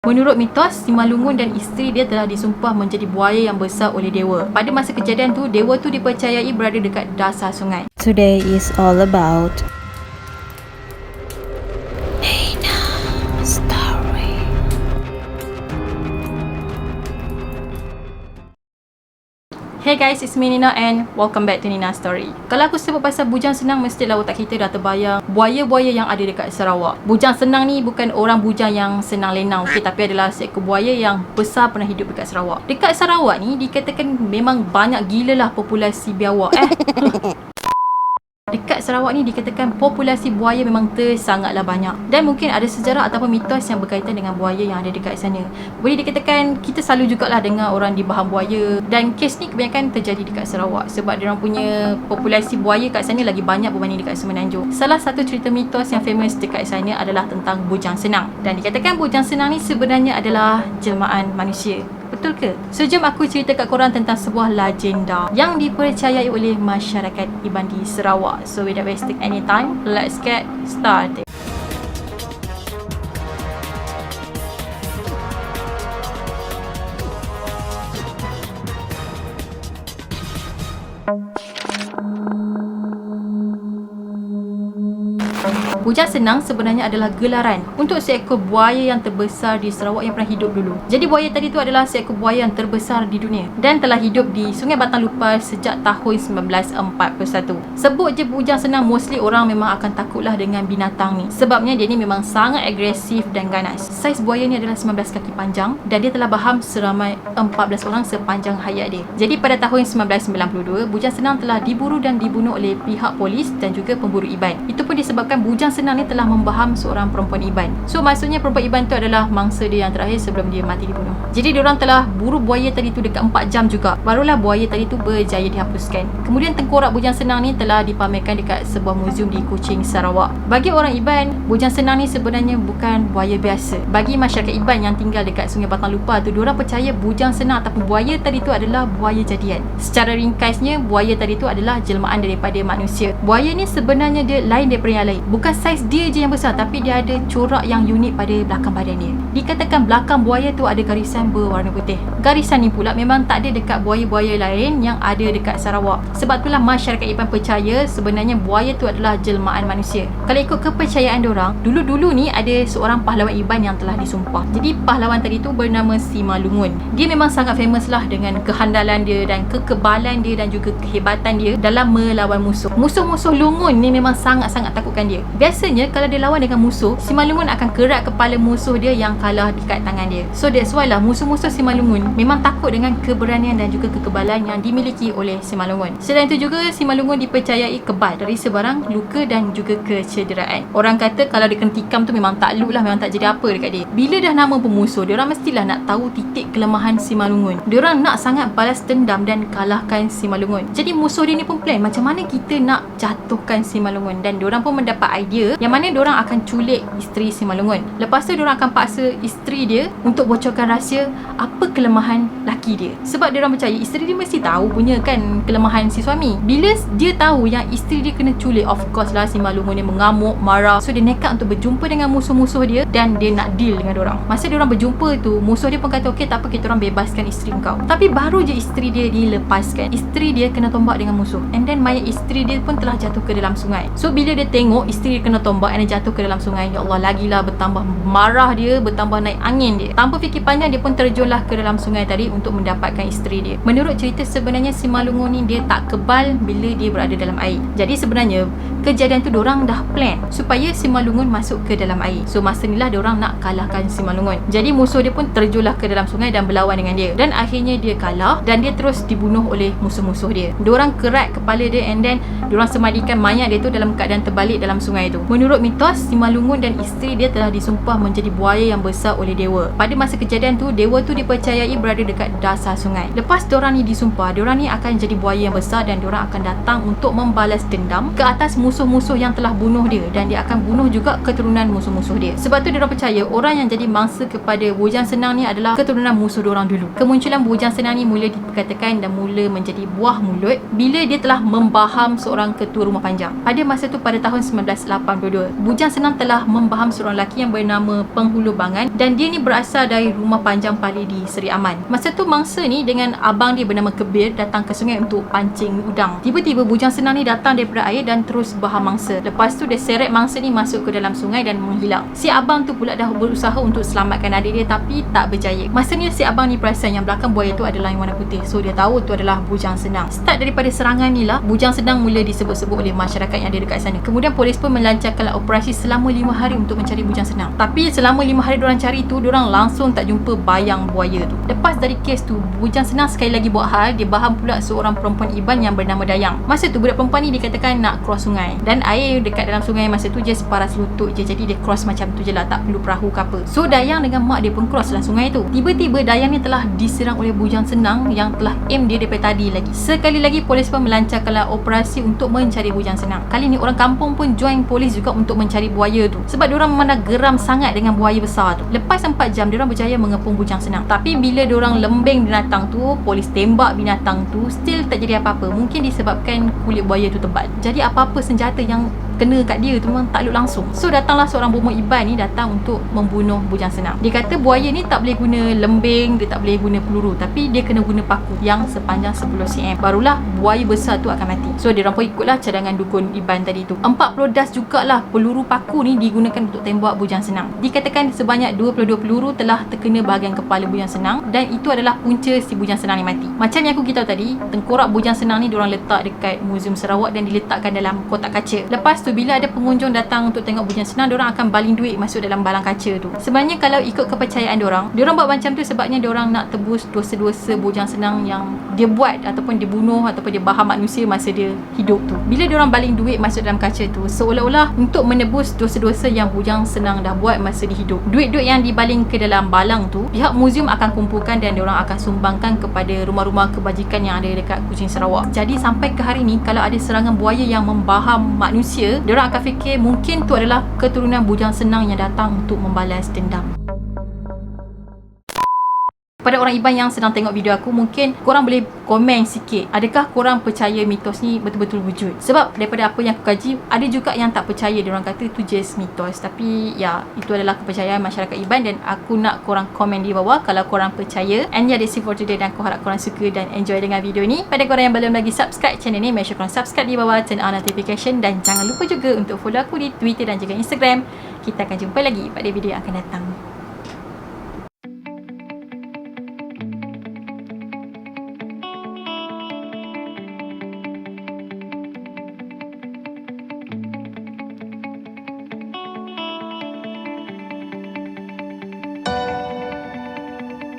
Menurut mitos, Simalungun dan isteri dia telah disumpah menjadi buaya yang besar oleh dewa. Pada masa kejadian tu, dewa tu dipercayai berada dekat dasar sungai. Today is all about story. Hey guys, it's me Nina and welcome back to Nina Story. Kalau aku sebut pasal bujang senang, mestilah otak kita dah terbayang buaya-buaya yang ada dekat Sarawak. Bujang senang ni bukan orang bujang yang senang lenang, tapi adalah seekor buaya yang besar pernah hidup dekat Sarawak. Dekat Sarawak ni dikatakan memang banyak gila lah populasi biawak. Dekat Sarawak ni dikatakan populasi buaya memang sangatlah banyak. Dan mungkin ada sejarah ataupun mitos yang berkaitan dengan buaya yang ada dekat sana. Boleh dikatakan kita selalu jugalah dengar orang dibaham buaya. Dan kes ni kebanyakan terjadi dekat Sarawak sebab diorang punya populasi buaya kat sana lagi banyak berbanding dekat Semenanjung. Salah satu cerita mitos yang famous dekat sana adalah tentang bujang senang. Dan dikatakan bujang senang ni sebenarnya adalah jelmaan manusia. Betul ke? So, jom aku cerita kat korang tentang sebuah legenda yang dipercayai oleh masyarakat Iban di Sarawak. So, without wasting any time, let's get started. Bujang senang sebenarnya adalah gelaran untuk seekor buaya yang terbesar di Sarawak yang pernah hidup dulu. Jadi buaya tadi tu adalah seekor buaya yang terbesar di dunia dan telah hidup di Sungai Batang Lupa sejak tahun 1941. Sebut je bujang senang, mostly orang memang akan takutlah dengan binatang ni. Sebabnya dia ni memang sangat agresif dan ganas. Saiz buaya ni adalah 19 kaki panjang dan dia telah baham seramai 14 orang sepanjang hayat dia. Jadi pada tahun 1992, bujang senang telah diburu dan dibunuh oleh pihak polis dan juga pemburu Iban. Itu pun disebabkan bujang senang ni telah membaham seorang perempuan Iban. So maksudnya perempuan Iban tu adalah mangsa dia yang terakhir sebelum dia mati dibunuh. Jadi diorang telah buru buaya tadi tu dekat 4 jam juga. Barulah buaya tadi tu berjaya dihapuskan. Kemudian tengkorak bujang senang ni telah dipamerkan dekat sebuah muzium di Kuching, Sarawak. Bagi orang Iban, bujang senang ni sebenarnya bukan buaya biasa. Bagi masyarakat Iban yang tinggal dekat Sungai Batang Lupa tu, diorang percaya bujang senang ataupun buaya tadi tu adalah buaya jadian. Secara ringkasnya, buaya tadi tu adalah jelmaan daripada manusia. Buaya ni sebenarnya dia lain daripada yang lain. Bukan saiz dia je yang besar, tapi dia ada corak yang unik pada belakang badan dia. Dikatakan belakang buaya tu ada garisan berwarna putih. Garisan ni pula memang tak ada dekat buaya-buaya lain yang ada dekat Sarawak. Sebab itulah masyarakat Iban percaya sebenarnya buaya tu adalah jelmaan manusia. Kalau ikut kepercayaan diorang, dulu-dulu ni ada seorang pahlawan Iban yang telah disumpah. Jadi pahlawan tadi tu bernama Simalungun. Dia memang sangat famous lah dengan kehandalan dia dan kekebalan dia dan juga kehebatan dia dalam melawan musuh. Musuh-musuh Lungun ni memang sangat-sangat takutkan dia. Biasanya kalau dia lawan dengan musuh, Simalungun akan kerat kepala musuh dia yang kalah dekat tangan dia. So that's why lah musuh-musuh Simalungun memang takut dengan keberanian dan juga kekebalan yang dimiliki oleh Simalungun. Selain itu juga, Simalungun dipercayai kebal dari sebarang luka dan juga kecederaan. Orang kata kalau dia kena tikam tu memang takluk lah, memang tak jadi apa dekat dia. Bila dah nama pemusuh, diorang mestilah nak tahu titik kelemahan Simalungun. Diorang nak sangat balas dendam dan kalahkan Simalungun. Jadi musuh dia ni pun plan macam mana kita nak jatuhkan Simalungun, dan diorang pun mendapat idea yang mana diorang akan culik isteri Simalungun. Lepas tu diorang akan paksa isteri dia untuk bocorkan rahsia apa kelemahan laki dia. Sebab diorang percaya isteri dia mesti tahu punya kan kelemahan si suami. Bila dia tahu yang isteri dia kena culik, of course lah Simalungun dia mengamuk, marah. So dia nekat untuk berjumpa dengan musuh-musuh dia dan dia nak deal dengan diorang. Masa diorang berjumpa tu, musuh dia pun kata okey, tak apa, kita orang bebaskan isteri kau. Tapi baru je isteri dia dilepaskan, isteri dia kena tombak dengan musuh. And then mayat isteri dia pun telah jatuh ke dalam sungai. So bila dia tengok isteri dia kena tombak dan jatuh ke dalam sungai, ya Allah, lagilah bertambah marah dia, bertambah naik angin dia. Tanpa fikir panjang, dia pun terjunlah ke dalam sungai tadi untuk mendapatkan isteri dia. Menurut cerita, sebenarnya Simalungun ni dia tak kebal bila dia berada dalam air. Jadi sebenarnya kejadian tu diorang dah plan supaya Simalungun masuk ke dalam air. So masa ni lah diorang nak kalahkan Simalungun. Jadi musuh dia pun terjunlah ke dalam sungai dan berlawan dengan dia. Dan akhirnya dia kalah dan dia terus dibunuh oleh musuh-musuh dia. Diorang kerat kepala dia and then diorang semadikan mayat dia tu dalam keadaan terbalik dalam sungai tu. Menurut mitos, Simalungun dan isteri dia telah disumpah menjadi buaya yang besar oleh dewa. Pada masa kejadian tu, dewa tu dipercayai berada dekat dasar sungai. Lepas diorang ni disumpah, diorang ni akan jadi buaya yang besar dan diorang akan datang untuk membalas dendam ke atas musuh musuh-musuh yang telah bunuh dia, dan dia akan bunuh juga keturunan musuh-musuh dia. Sebab tu diorang percaya orang yang jadi mangsa kepada bujang senang ni adalah keturunan musuh diorang dulu. Kemunculan bujang senang ni mula diperkatakan dan mula menjadi buah mulut bila dia telah membaham seorang ketua rumah panjang. Pada masa tu pada tahun 1982, bujang senang telah membaham seorang lelaki yang bernama Penghulu Bangan, dan dia ni berasal dari rumah panjang Pali di Seri Aman. Masa tu mangsa ni dengan abang dia bernama Kebir datang ke sungai untuk pancing udang. Tiba-tiba bujang senang ni datang daripada air dan terus baham mangsa. Lepas tu dia seret mangsa ni masuk ke dalam sungai dan menghilang. Si abang tu pula dah berusaha untuk selamatkan adik dia tapi tak berjaya. Masa ni si abang ni perasan yang belakang buaya tu adalah yang warna putih, so dia tahu tu adalah bujang senang. Start daripada serangan ni lah bujang senang mula disebut-sebut oleh masyarakat yang ada dekat sana. Kemudian polis pun melancarkan operasi selama 5 hari untuk mencari bujang senang. Tapi selama 5 hari diorang cari tu, diorang langsung tak jumpa bayang buaya tu. Lepas dari kes tu, bujang senang sekali lagi buat hal, dia baham pula seorang perempuan Iban yang bernama Dayang. Masa tu budak perempuan ni dikatakan nak cross sungai, dan air dekat dalam sungai masa tu je separas lutut je, jadi dia cross macam tu je lah, tak perlu perahu ke apa. So Dayang dengan mak dia pun cross dalam sungai tu. Tiba-tiba Dayang ni telah diserang oleh bujang senang yang telah aim dia daripada tadi lagi. Sekali lagi polis pun melancarkanlah operasi untuk mencari bujang senang. Kali ni orang kampung pun join polis juga untuk mencari buaya tu, sebab diorang memang dah geram sangat dengan buaya besar tu. Lepas 4 jam diorang berjaya mengepung bujang senang. Tapi bila diorang lembing binatang tu, polis tembak binatang tu, still tak jadi apa-apa. Mungkin disebabkan kulit buaya tu tebal, jadi apa-apa senjata yang kena kat dia tu memang tak elok langsung. So datanglah seorang bomoh Iban ni datang untuk membunuh bujang senang. Dia kata buaya ni tak boleh guna lembing, dia tak boleh guna peluru, tapi dia kena guna paku yang sepanjang 10 cm, barulah buaya besar tu akan mati. So diorang pun ikutlah cadangan dukun Iban tadi tu. 40 das jugalah peluru paku ni digunakan untuk tembak bujang senang. Dikatakan sebanyak 22 peluru telah terkena bahagian kepala bujang senang, dan itu adalah punca si bujang senang ni mati. Macam yang aku beritahu tadi, tengkorak bujang senang ni diorang letak dekat Muzium Sarawak dan diletakkan dalam kotak kaca. Lepas tu bila ada pengunjung datang untuk tengok bujang senang, diorang akan baling duit masuk dalam balang kaca tu. Sebenarnya kalau ikut kepercayaan diorang buat macam tu sebabnya diorang nak tebus dosa-dosa bujang senang yang dia buat ataupun dia bunuh ataupun dia baham manusia masa dia hidup tu. Bila diorang baling duit masuk dalam kaca tu, seolah-olah untuk menebus dosa-dosa yang bujang senang dah buat masa dia hidup. Duit-duit yang dibaling ke dalam balang tu, pihak muzium akan kumpulkan dan diorang akan sumbangkan kepada rumah-rumah kebajikan yang ada dekat Kuching Sarawak. Jadi sampai ke hari ni, kalau ada serangan buaya yang membaham manusia, diorang akan fikir mungkin tu adalah keturunan bujang senang yang datang untuk membalas dendam. Pada orang Iban yang sedang tengok video aku, mungkin korang boleh komen sikit, adakah korang percaya mitos ni betul-betul wujud? Sebab daripada apa yang aku kaji, ada juga yang tak percaya, diorang kata tu just mitos. Tapi ya, itu adalah kepercayaan masyarakat Iban, dan aku nak korang komen di bawah kalau korang percaya. And yeah, that's it for today, dan aku harap korang suka dan enjoy dengan video ni. Pada korang yang belum lagi subscribe channel ni, make sure korang subscribe di bawah, turn on notification, dan jangan lupa juga untuk follow aku di Twitter dan juga Instagram. Kita akan jumpa lagi pada video yang akan datang.